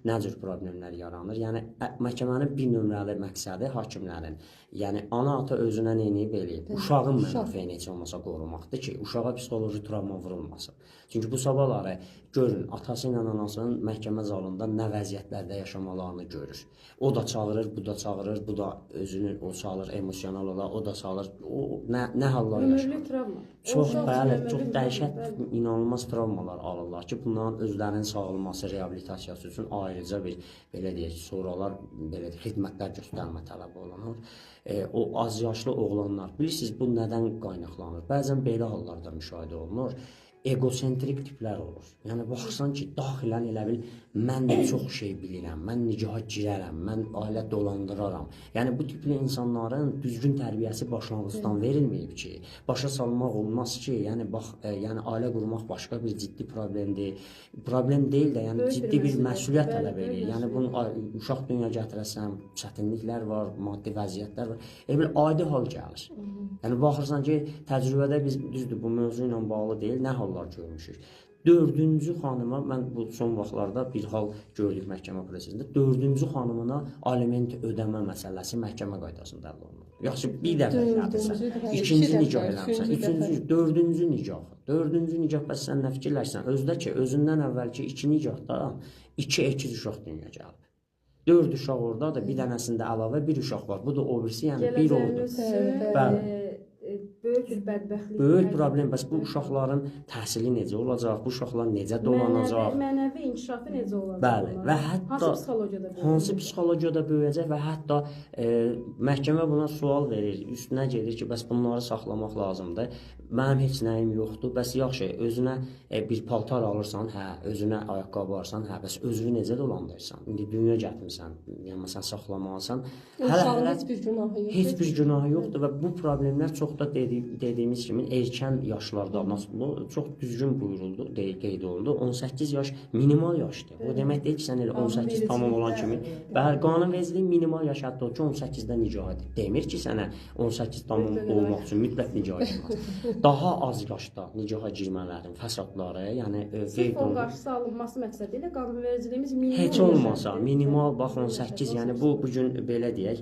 nə cür problemlər yaranır? Yəni məhkəmənin bir nömrəli məqsədi hakimlərin, yəni ana ata özünə nə edib eləyib? Uşağın mənafeyini heç olmasa qorumaqdır ki, uşağa psixoloji travma vurulmasın. Çünki bu sabahları görün, atası ilə anasının məhkəmə zalında nə vəziyyətlərdə yaşamalarını görür. O da çağırır, bu da çağırır, bu da özünü o salır emosional olaraq, o da salır. O nə hallar yaşanır? Ömürlük travma. Çox bəli, çox dəhşət, inanılmaz travmalar alırlar ki, bunların özlərinin sağalması, reabilitasiyası üçün ayrıca bir belə deyək, sonralar belə xidmətlər göstərmə tələb olunur. O az yaşlı oğlanlar, bilirsiniz bu nədən qaynaqlanır? Bəzən belə hallarda müşahidə olunur. Egosentrik tiplər olur. Yəni baxırsan ki, daxilən elə bil mən də çox şey bilirəm, mən nicaha girərəm, mən ailə dolandıraram. Yəni bu tipli insanların düzgün tərbiyəsi başlanğıcdan verilməyib ki, başa salmaq olmaz ki, yəni bax, yəni ailə qurmaq başqa bir ciddi problemdir. Problem deyil də, yəni ciddi bir məsuliyyət tələb edir. Yəni bunu uşaq dünyaya gətirəsən, çətinliklər var, maddi vəziyyətlər var. Elə bil adi hal gəlir. Yəni baxırsan ki, təcrübədə biz düzdür bu mövzu ilə bağlı deyil, nə hallar görmüşük. Dördüncü xanıma, mən bu son vaxtlarda bir hal gördük məhkəmə prosesində, dördüncü xanımına aliment ödəmə məsələsi məhkəmə qaydasında həll olunur. Yaxşı, bir dəfə elədirsən, ikinci nikah eləmirsən, üçüncü, dördüncü nikah, bəs sən nə fikirlərsən? Özdə ki, özündən əvvəlki iki nikahda iki əkiz uşaq dünyaya gəlib. 4 uşaq oradadır, bir dənəsində əlavə bir uşaq var. Bu da o birisi, yəni bir oldu. Bəli. Böyük bir bədbəxtlik. Böyük problem, bəs bu uşaqların təhsili necə olacaq? Bu uşaqlar necə dolanacaq? Mənəvi inkişafı necə olacaq? Bəli, və hətta hansı psixologiyada böyüyəcək və hətta məhkəmə buna sual verir, üstünə gedir ki, bəs bunları saxlamaq lazımdır. Mənim heç nəyim yoxdur. Bəs yaxşı, özünə bir paltar alırsan, hə, özünə ayaqqabı alırsan, hə, bəs özünü necə dolandırırsan? İndi dünya gətirmisən, yəni məsələn saxlamalısan. Uşağın heç bir günahı yoxdur. Heç bir günahı yoxdur və bu problemlər çox da dediyimiz kimi erkən yaşlarda çox düzgün buyuruldu, qeyd olundu. 18 yaş minimal yaşdır. O demək deyil ki, sən elə 18 tamam olan kimi, bəli, qanunvericiliyin minimal yaşı hətta o ki 18-də nicah edir. Demir ki, sənə 18 tamam olmaq üçün mütləq nicah edilməz. Daha az yaşda nicaha girmələrin fəsadları, yəni qeyd olunur. Qarşısı alınması məqsədilə qanunvericiliyimiz minimal. Heç olmasa minimal bax 18, yəni bu gün belə deyək,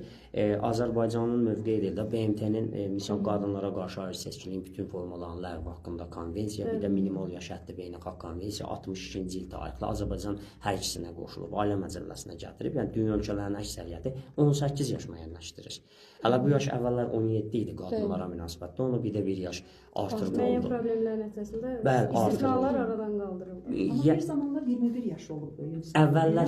Azərbaycanın mövqeyidir də BMT-nin misal qadınlara qarşı ayrı seçkiliyin bütün formalarının ləğv haqqında konvensiya, bir də minimal yaş həddi beynəlxalq konvensiya 62-ci il tarixli Azərbaycan hər ikisinə qoşulub, ailə məcəlləsinə gətirib, yəni dünya ölkələrinin əksəriyyəti 18 yaş müəyyənləşdirir. Hələ bu yaş əvvəllər 17 idi qadınlara münasibətdə, onu bir də bir yaş artırıldı. Müəyyən problemlər nəticəsində istisnalar aradan qaldırıldı. Amma bir zamanlar 21 yaş olub. Əvvəllər